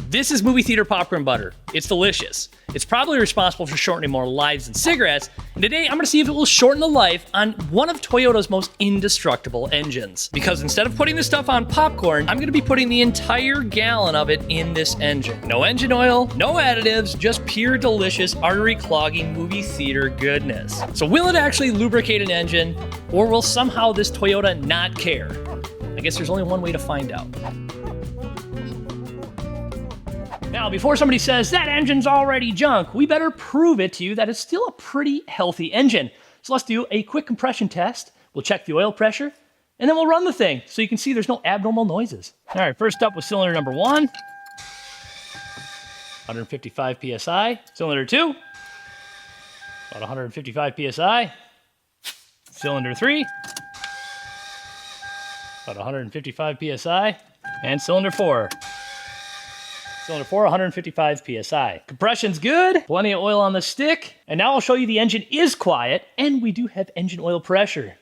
This is movie theater popcorn butter. It's delicious. It's probably responsible for shortening more lives than cigarettes, and today I'm gonna see if it will shorten the life on one of Toyota's most indestructible engines. Because instead of putting this stuff on popcorn, I'm gonna be putting the entire gallon of it in this engine. No engine oil, no additives, just pure delicious artery clogging movie theater goodness. So will it actually lubricate an engine, or will somehow this Toyota not care? I guess there's only one way to find out. Now, before somebody says, that engine's already junk, we better prove it to you that it's still a pretty healthy engine. So let's do a quick compression test. We'll check the oil pressure, and then we'll run the thing so you can see there's no abnormal noises. All right, first up with cylinder number 1. 155 PSI. Cylinder 2. About 155 PSI. Cylinder 3. About 155 PSI. And cylinder 4. Cylinder 4, 155 PSI. Compression's good, plenty of oil on the stick, and now I'll show you the engine is quiet, and we do have engine oil pressure.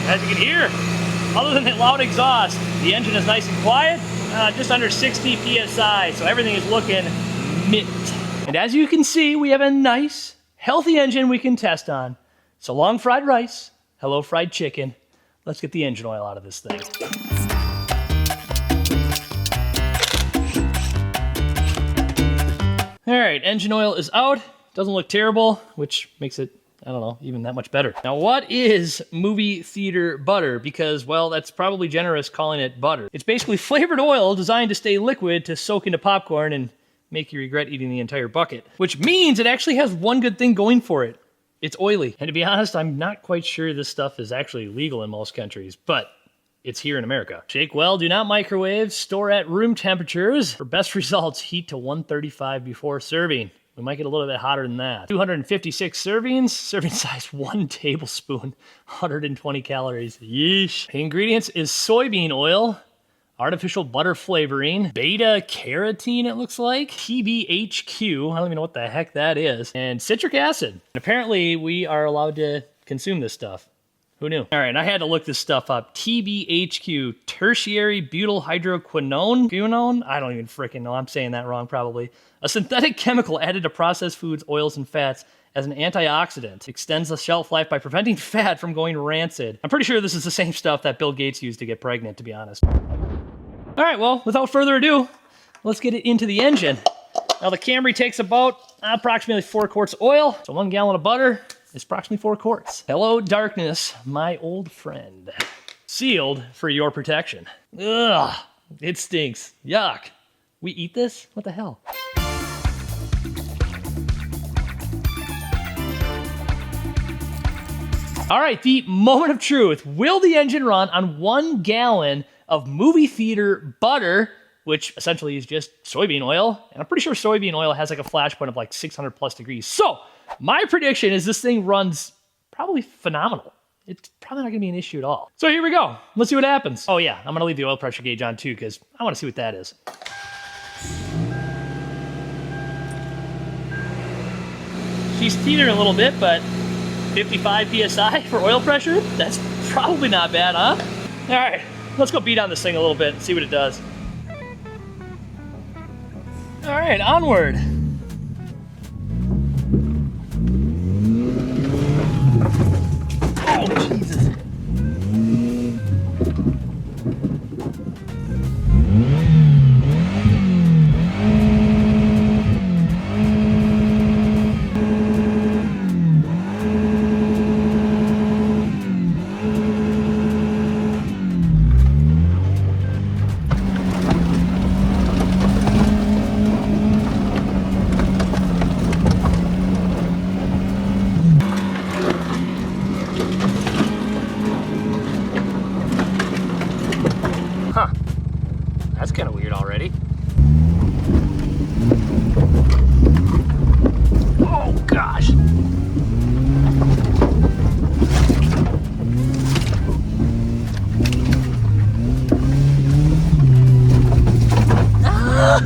As you can hear, other than the loud exhaust, the engine is nice and quiet, just under 60 PSI, so everything is looking mint. And as you can see, we have a nice, healthy engine we can test on. So long fried rice, hello fried chicken. Let's get the engine oil out of this thing. All right, engine oil is out. Doesn't look terrible, which makes it, I don't know, even that much better. Now, what is movie theater butter? Because, well, that's probably generous calling it butter. It's basically flavored oil designed to stay liquid to soak into popcorn and make you regret eating the entire bucket. Which means it actually has one good thing going for it. It's oily. And to be honest, I'm not quite sure this stuff is actually legal in most countries, but it's here in America. Shake well, do not microwave, store at room temperatures. For best results, heat to 135 before serving. We might get a little bit hotter than that. 256 servings, serving size 1 tablespoon, 120 calories, yeesh. The ingredients is soybean oil, artificial butter flavoring, beta carotene it looks like, TBHQ, I don't even know what the heck that is, and citric acid. And apparently we are allowed to consume this stuff. Who knew? All right, I had to look this stuff up. TBHQ, tertiary butyl hydroquinone? Quinone? I don't even freaking know. I'm saying that wrong probably. A synthetic chemical added to processed foods, oils, and fats as an antioxidant. Extends the shelf life by preventing fat from going rancid. I'm pretty sure this is the same stuff that Bill Gates used to get pregnant, to be honest. All right, well, without further ado, let's get it into the engine. Now, the Camry takes about approximately 4 quarts of oil, so 1 gallon of butter. It's approximately 4 quarts. Hello, darkness, my old friend. Sealed for your protection. Ugh, it stinks. Yuck. We eat this? What the hell? All right, the moment of truth. Will the engine run on 1 gallon of movie theater butter, which essentially is just soybean oil? And I'm pretty sure soybean oil has like a flash point of like 600 plus degrees. So, my prediction is this thing runs probably phenomenal. It's probably not gonna be an issue at all. So here we go. Let's see what happens. Oh yeah, I'm gonna leave the oil pressure gauge on too because I wanna see what that is. She's teetering a little bit, but 55 PSI for oil pressure? That's probably not bad, huh? All right, let's go beat on this thing a little bit and see what it does. All right, onward. Oh, Jesus. Huh. That's kind of weird already. Oh, gosh. Ah!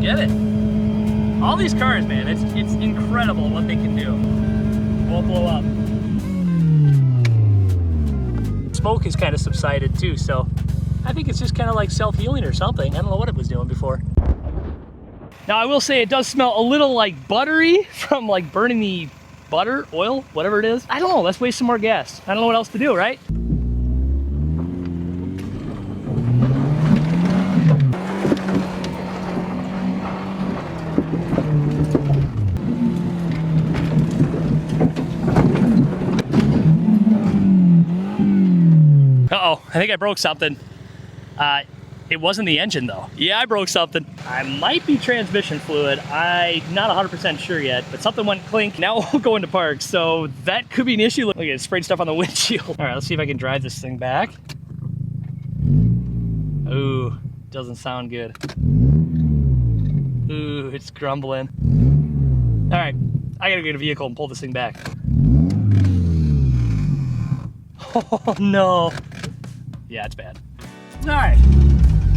get it. All these cars, man, it's incredible what they can do. Won't blow up. Smoke has kind of subsided too, so I think it's just kind of like self-healing or something. I don't know what it was doing before. Now I will say it does smell a little like buttery from like burning the butter, oil, whatever it is. I don't know, let's waste some more gas. I don't know what else to do, right? Uh-oh, I think I broke something. It wasn't the engine though. Yeah, I broke something. I might be transmission fluid. I'm not 100% sure yet, but something went clink. Now we'll go into park, so that could be an issue. Look at it, sprayed stuff on the windshield. All right, let's see if I can drive this thing back. Ooh, doesn't sound good. Ooh, it's grumbling. All right, I gotta get a vehicle and pull this thing back. Oh no. Yeah, it's bad. All right.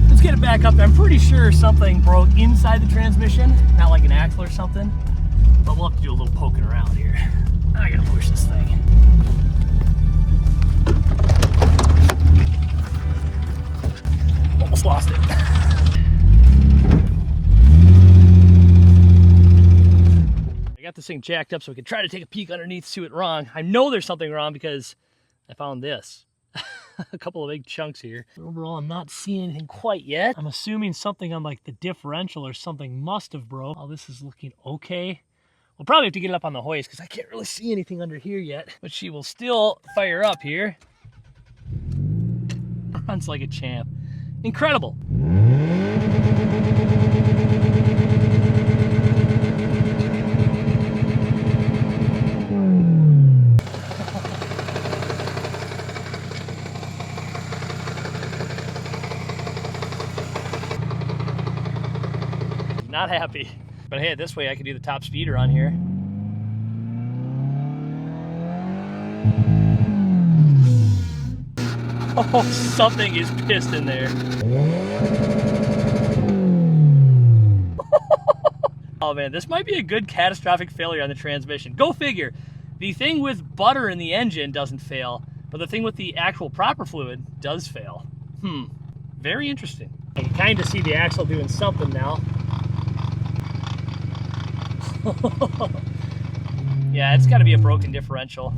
Let's get it back up there. I'm pretty sure something broke inside the transmission, not like an axle or something, but we'll have to do a little poking around here. I gotta push this thing. Almost lost it. I got this thing jacked up so we can try to take a peek underneath, see what's wrong. I know there's something wrong because I found this. A couple of big chunks here. Overall, I'm not seeing anything quite yet. I'm assuming something on like the differential or something must have broke. Oh, this is looking okay. We'll probably have to get it up on the hoist because I can't really see anything under here yet. But she will still fire up here. Runs like a champ. Incredible. Not happy. But hey, this way I can do the top speeder on here. Oh, something is pissed in there. Oh man, this might be a good catastrophic failure on the transmission. Go figure. The thing with butter in the engine doesn't fail, but the thing with the actual proper fluid does fail. Very interesting. I can kind of see the axle doing something now. Yeah, it's got to be a broken differential.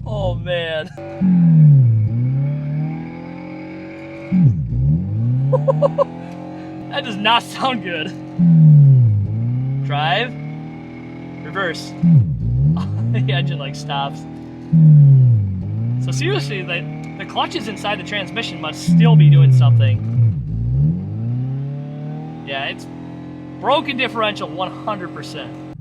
Oh man. That does not sound good. Drive. Reverse. The engine like stops. So seriously, the clutches inside the transmission must still be doing something. Yeah, it's broken differential 100%.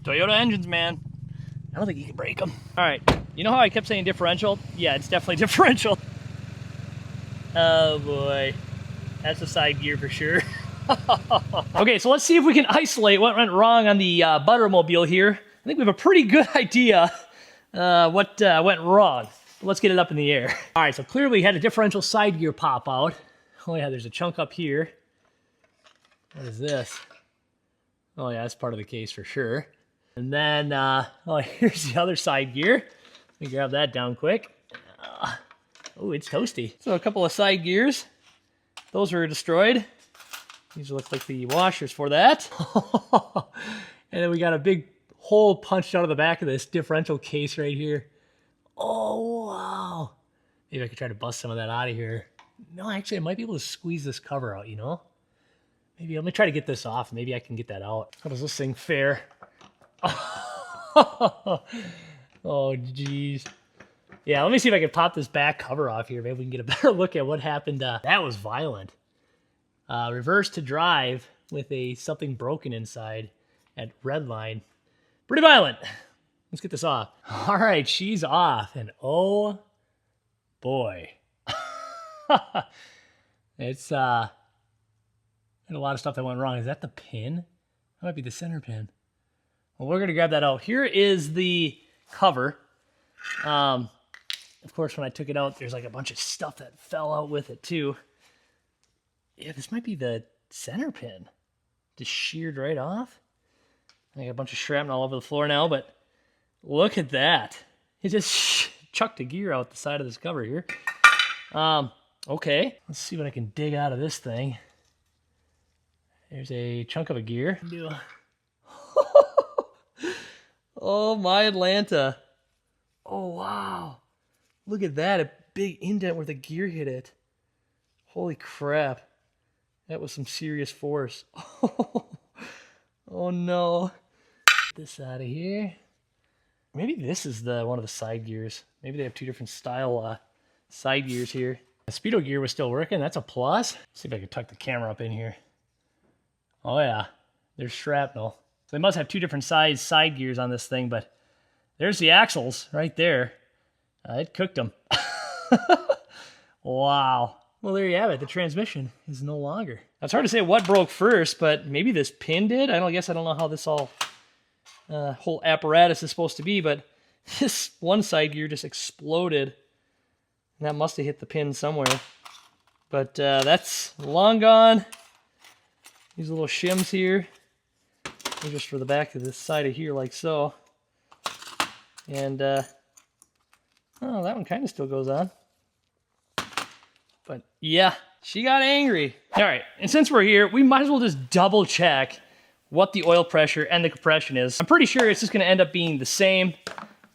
Toyota engines, man. I don't think you can break them. All right, you know how I kept saying differential? Yeah, it's definitely differential. Oh boy, that's a side gear for sure. Okay, so let's see if we can isolate what went wrong on the Buttermobile here. I think we have a pretty good idea what went wrong. Let's get it up in the air. All right, so clearly we had a differential side gear pop out. Oh yeah, there's a chunk up here. What is this? Oh yeah, that's part of the case for sure. And then, oh, here's the other side gear. Let me grab that down quick. Oh, it's toasty. So a couple of side gears. Those were destroyed. These look like the washers for that. And then we got a big hole punched out of the back of this differential case right here. Oh, wow. Maybe I could try to bust some of that out of here. No, actually, I might be able to squeeze this cover out, you know? Maybe, let me try to get this off. Maybe I can get that out. How does this thing fare? Oh, geez. Yeah, let me see if I can pop this back cover off here. Maybe we can get a better look at what happened. That was violent. Reverse to drive with something broken inside at red line. Pretty violent. Let's get this off. All right, she's off. And oh boy. It's had a lot of stuff that went wrong. Is that the pin? That might be the center pin. Well, we're gonna grab that out. Here is the cover. Of course, when I took it out, there's like a bunch of stuff that fell out with it too. Yeah, this might be the center pin. Just sheared right off. I got a bunch of shrapnel all over the floor now, but look at that. It just chucked a gear out the side of this cover here. Okay, let's see what I can dig out of this thing. There's a chunk of a gear. Oh, my Atlanta. Oh, wow. Look at that, a big indent where the gear hit it. Holy crap. That was some serious force. Oh no. Get this out of here. Maybe this is one of the side gears. Maybe they have two different style side gears here. The speedo gear was still working. That's a plus. Let's see if I can tuck the camera up in here. Oh yeah, there's shrapnel. So they must have two different size side gears on this thing, but there's the axles right there. It cooked them. Wow. Well, there you have it. The transmission is no longer. It's hard to say what broke first, but maybe this pin did. I don't know how this whole apparatus is supposed to be, but this one side gear just exploded. And that must have hit the pin somewhere. But that's long gone. These little shims here. They're just for the back of this side of here, like so. And, oh, that one kind of still goes on. But yeah, she got angry. All right, and since we're here, we might as well just double check what the oil pressure and the compression is. I'm pretty sure it's just gonna end up being the same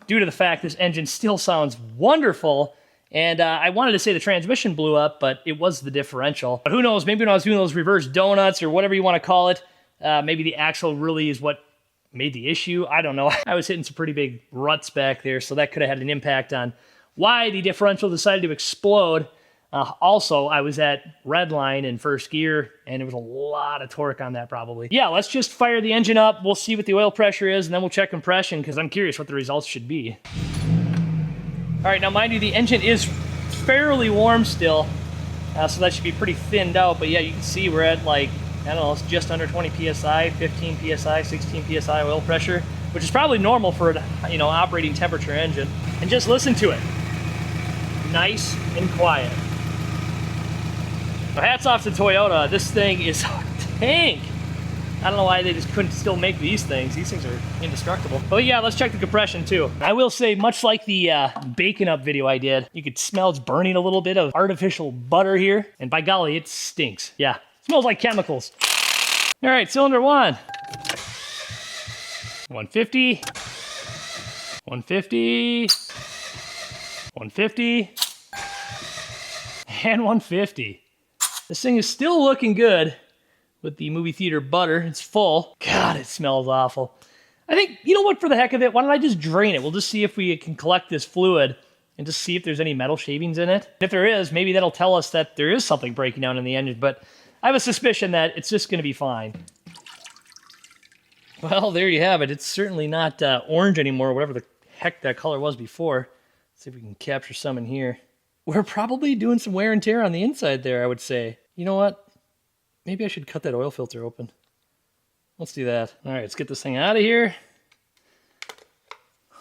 due to the fact this engine still sounds wonderful. And I wanted to say the transmission blew up, but it was the differential. But who knows, maybe when I was doing those reverse donuts or whatever you want to call it, maybe the axle really is what made the issue. I don't know. I was hitting some pretty big ruts back there, so that could have had an impact on why the differential decided to explode. Also, I was at red line in first gear, and there was a lot of torque on that probably. Yeah, let's just fire the engine up. We'll see what the oil pressure is, and then we'll check compression, because I'm curious what the results should be. All right, now mind you, the engine is fairly warm still, so that should be pretty thinned out. But yeah, you can see we're at like, I don't know, it's just under 20 PSI, 15 PSI, 16 PSI oil pressure, which is probably normal for an, operating temperature engine. And just listen to it. Nice and quiet. So hats off to Toyota. This thing is a tank. I don't know why they just couldn't still make these things. These things are indestructible. But yeah, let's check the compression too. I will say, much like the bacon up video I did, you could smell it's burning a little bit of artificial butter here. And by golly, it stinks. Yeah, it smells like chemicals. All right, cylinder one. 150. 150. 150. And 150. This thing is still looking good. With the movie theater butter, it's full. God, it smells awful. I think, you know what, for the heck of it, why don't I just drain it? We'll just see if we can collect this fluid and just see if there's any metal shavings in it. If there is, maybe that'll tell us that there is something breaking down in the engine, but I have a suspicion that it's just gonna be fine. Well, there you have it. It's certainly not orange anymore, whatever the heck that color was before. Let's see if we can capture some in here. We're probably doing some wear and tear on the inside there, I would say. You know what? Maybe I should cut that oil filter open. Let's do that. All right, let's get this thing out of here.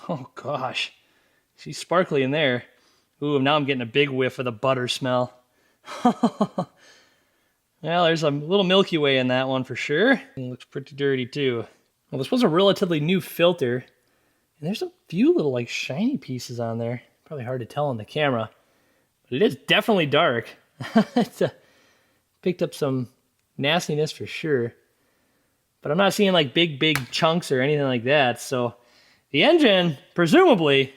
Oh gosh, she's sparkly in there. Ooh, now I'm getting a big whiff of the butter smell. Well, there's a little Milky Way in that one for sure. It looks pretty dirty too. Well, this was a relatively new filter. And there's a few little like shiny pieces on there. Probably hard to tell on the camera. But it is definitely dark. It's picked up some nastiness for sure, but I'm not seeing like big chunks or anything like that. So the engine, presumably,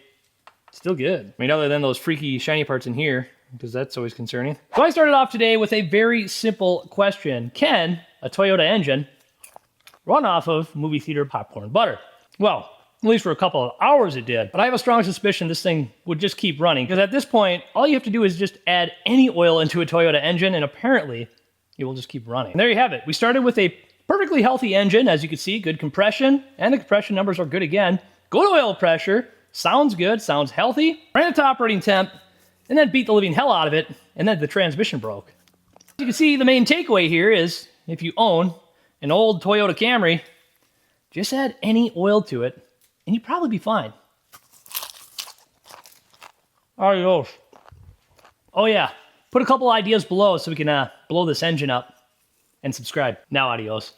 still good. I mean, other than those freaky shiny parts in here, because that's always concerning. So I started off today with a very simple question. Can a Toyota engine run off of movie theater popcorn butter? Well, at least for a couple of hours it did, but I have a strong suspicion this thing would just keep running, because at this point, all you have to do is just add any oil into a Toyota engine, and apparently it will just keep running. And there you have it. We started with a perfectly healthy engine, as you can see, good compression, and the compression numbers are good again. Good oil pressure, sounds good, sounds healthy. Ran it to operating temp, and then beat the living hell out of it, and then the transmission broke. You can see the main takeaway here is, if you own an old Toyota Camry, just add any oil to it, and you'd probably be fine. Adios. Oh yeah, put a couple ideas below so we can blow this engine up, and subscribe. Now adios.